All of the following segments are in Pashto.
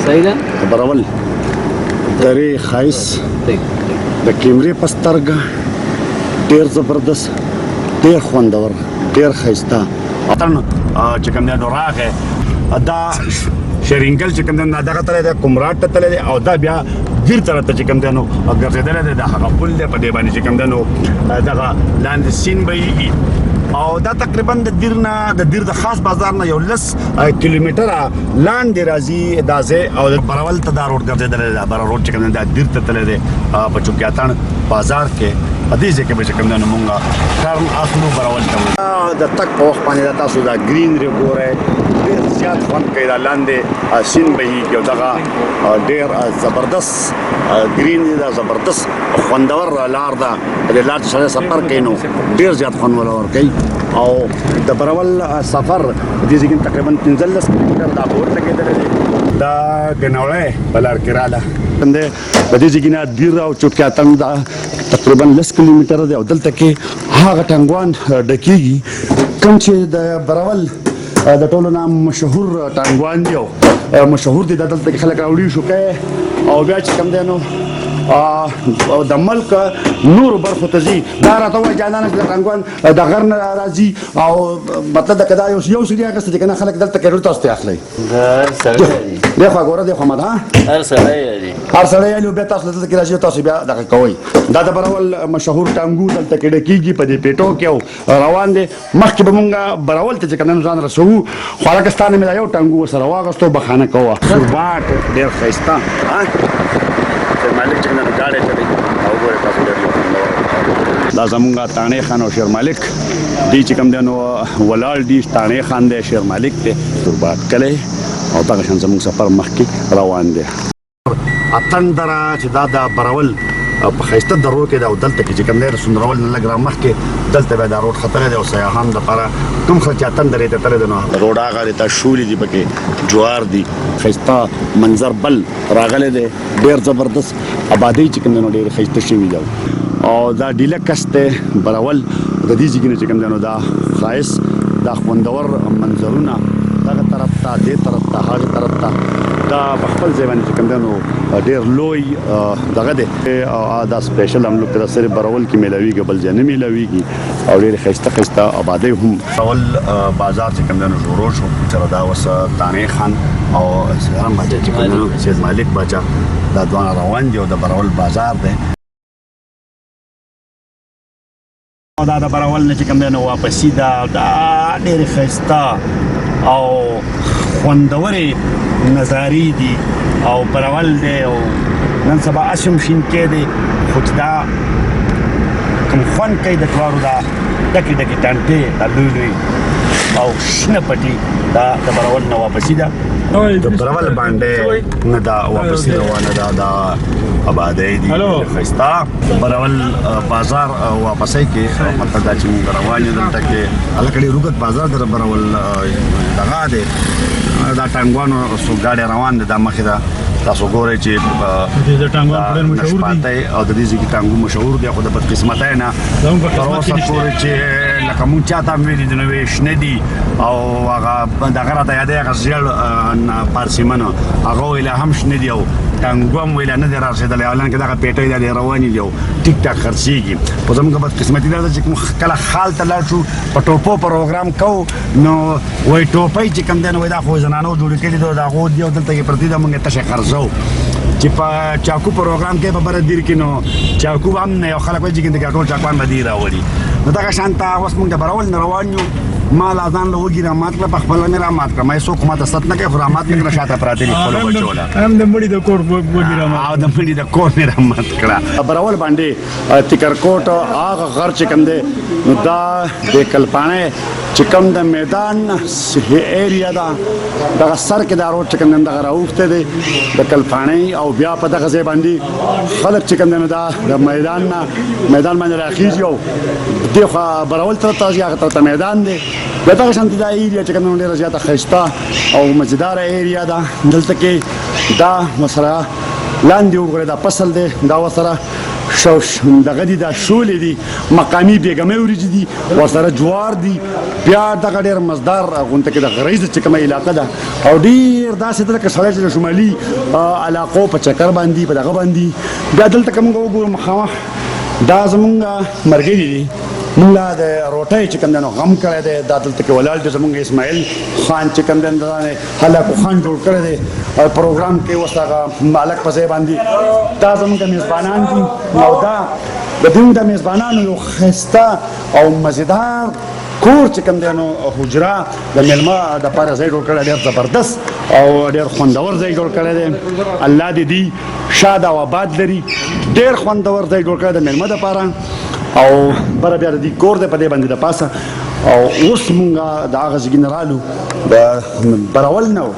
صحیح ده براول درې ښایست د کیمرې په سترګه ډېر زبردست ډېر خوندور ډېر ښایسته اتن چې کوم دی نو راغی دا شرینګل چې کوم دی دغه تللی دی کمراټ ته تللی دی او دا بیا ګیر طرف ته چې کوم دی نو ګرځېدلی دی دا هغه پل دی په دې باندې چې کوم دی نو دغه لاندې سیند بهیږي او دا تقریبا د دیر د خاص بازار نه یو 10 کیلومتره لاندې راځي دا ځای او د براول ته دا روډ ګرځېدلی دی دا روډ چې کوم دی دا دیر ته تللی دی په چوکیاتڼ بازار کې په دې ځای کې به چې کوم دی نو مونږ ټرن اخلو براول ته د تګ په وخت باندې دا تاسو دا ګرینري ګورئ ډېر زیات خوند کوي دا لاندې سیند بهیږي او دغه ډېر زبردست ګرین دی دا زبردست خوندور لار ده د لار چې سړی سفر کوي نو ډېر زیات خوند ورکوي او د براول سفر دې ځای کې تقریبا 15 کیلومتره دا بورډ لګېدلی دی دا ګنوړی په لار کې راله د دې ځای کې نه دیر او چوکیاتڼ دا تقریبا 10 کیلومتره دی او دلته کې هغه ټانګوان ډکېږي کوم چې د براول د ټولو نه مشهور ټانګوان دی او مشهور دي دلته کې خلک راوړي شو کوي او بیا چې کوم دی نو د ملک نور برخو ته ځي دا راته وایي جانانه چې د ټانګوان د غر نه راځي او مطلب د کدا یو سړي اخیسته چې کنه خلک دلته کې تاسو ته اخلي دی خو ګوره دی خو مده هر سړی یې بیا تاسو دلته کې راځي تاسو بیا دغه کوئ دا د براول مشهور ټانګو دلته کې ډکېږي په دې پیټو کې او روان دی مخکې به مونږ براول ته چې کنه ځان رسوو خو هلکستانه مې دا یو ټانګو ورسره واغستو بخانه کوه سورباټ ډېر ښایسته مالک چې نه گاډي چلی او ګوره تاسو ډېر دا زمونږ تانې خان او شیر مالک دی چې کوم دی نو ولاړ دی تانې خان دی شیر مالک دی سورباټ کلی او دغه شان زموږ سفر مخکې روان دی اتن دره چې دا د براول په ښایسته درو کې دی او دلته کې چې کوم دی د سندرول نه لږ رامخکې دلته بیا دا روډ ختلی دی او سیاحان دپاره کوم خلک چې اتن درې ته تللی دی نو روډ هغه دی ته شولې دي پکې جوار دي ښایسته منظر بل راغلی دی ډېر زبردست آبادۍ چې کوم دی نو ډېرې ښایسته شوي دي او دا ډیلکس دی براول د دې ځای کې نه چې کوم دی نو دا ښایست دا خوندور منظرونه دغه طرف ته دې طرف ته هغې طرف ته دا په خپل ځای باندې چې کوم دی نو ډېر لوی دغه دی دا سپیشل هم لوک صرف براول کې میلاویږي بل ځای نه میلاویږي او ډېرې ښایسته ښایسته آبادۍ هم براول بازار چې کوم دی نو شروع شو سره دا اوس تانې خان او سیدرام باچا چې کوم دی نو سید مالک باچا دا دواړه روان دي او د براول بازار دی دا د براول نه چې کوم دی نو واپسي دا ډېرې ښایسته او خوندورې نظارې دي او براول دی او نن سبا اسم شینکې دی خو چې دا کوم خوند کوي د جوارو دا ډکې ډکې ټانټې دا لوی لوی او شنه پټي دا د براول نه واپسي ده د براول باندې نه دا واپسي روانه ده دا آبادۍ دي ښایسته براول بازار واپسۍ کې مطلب دا چې موږ روان یو دلته کې هلکه ډېر اوږد بازار د براول دغه دی دا ټانګوانو څو ګاډۍ روان دي دا مخې ده تاسو ګورئ چې نشپاتۍ او د دې ځای کې ټانګو مشهور دی خو د بدقسمتۍ نه تر اوسه پورې چې لکه مونږ چاته هم ویلي دي نو شنه دي او هغه دغه راته یادوي هغه زیړ پارسیمن هغه ویله هم شنه دي او ټانګو هم ویله نه دی رارسېدلی اولان کې دغه پیټۍ دا دی روانې دي او ټیک ټاک خرڅېږي خو زموږ بدقسمتي دا ده چې کوم کله خال ته لاړ شو په ټوپو پروګرام کوو نو وایي ټوپۍ چې کوم دی نو وایي دا خو زنانو جوړې کړي دي د هغو دي او دلته کې پرتې ده مونږ یې تشه خرڅوو چې په چاکو پروګرام کې په بره دیر کې نو چاکو هم نه یو خلک وایي چې ټول چاکوان به دیر راوړي نو دغه شان ته اوس مونږ د براول نه روان یو ما لا ځان له وږي رامات کړه په خپله مې رامات کړه ما یې څوک ماته ست نه کوي خو رامات مې کړه شاته پراته دي خپلو بچو له هم د مړي د کور وږي رامات او د مړي د کور مې رامات کړه براول باندې تکرکوټ هغه غر چې کوم دی نو دا د کلپاڼې چې کوم د میدان ایریا ده دغه سر کې دا روډ چې کوم دی دغه راوښتی دی د کلپاڼۍ او بیا په دغه ځای باندې خلک چې کوم دی نو دا د میدان باندې راخیږي او دې خوا براول طرف ته ځي هغه طرف ته میدان دی بیا دغه شانتې دا ایریا چې کوم دی ډېره زیاته ښایسته او مزیداره ایریا ده دلته کې دا ورسره لاندې وګورئ دا فصل دی دا ورسره دغه دي دا شولې دي مقامي بیګمې وریجې دي ورسره جوار دي بیا دغه ډېر مزدار غونته کې د غریزه چې کومه علاقه ده او ډېر داسې ده لکه سړی چې د شمالي علاقو په چکر باندې په دغه باندې بیا دلته که موږ وګورو مخامخ دا زمونږ ملګري دي موږ د روټۍ چې کوم دی نو غم کړی دی دا دلته کې ولاړ دی زمونږ اسماعیل خان چې کوم دی هلاکو خان جوړ کړی دی او پروګرام کې اوس هغه مالک په ځای باندې دا زمونږ میزبانان دي او دا د دوی د میزبانانو یو ښایسته او مزیدار کور چې کوم دی نو حجره د میلمه دپاره ځای جوړ کړی ډېر زبردست او ډېر خوندور ځای جوړ کړی دی الله دې دی شاد او آباد لري ډېر خوندور ځای جوړ کړی د میلمه دپاره او بره بیا د دې کور دی په دې باندې د پاسه او اوس مونږ د هغه ځای نه رالو د براول نه و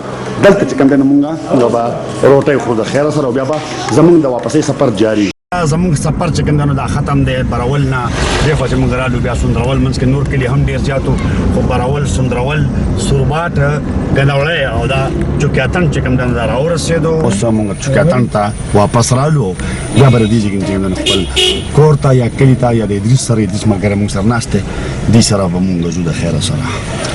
دلته چې کوم دی نو مونږ نو به روټۍ خورو د خیره سره او بیا به زمونږ د واپسۍ سفر جاري زمونږ سفر چې کوم دی نو دا ختم دی براول نه دې خوا چې مونږ رالو بیا سندرول منځ کې نور کلي هم ډېر زیات خو براول سندرول سورباټ ګدوړی او دا چوکیاتن چې کوم دی نو دا راورسېدو اوس مونږ چوکیاتن ته واپس رالو بیا به د دې ځای کې چې کوم دی نو خپل کور ته یا کلي ته یا د ادریس سره ادریس ملګری مونږ سره ناست دی دې سره به مونږ ځو د خیره سره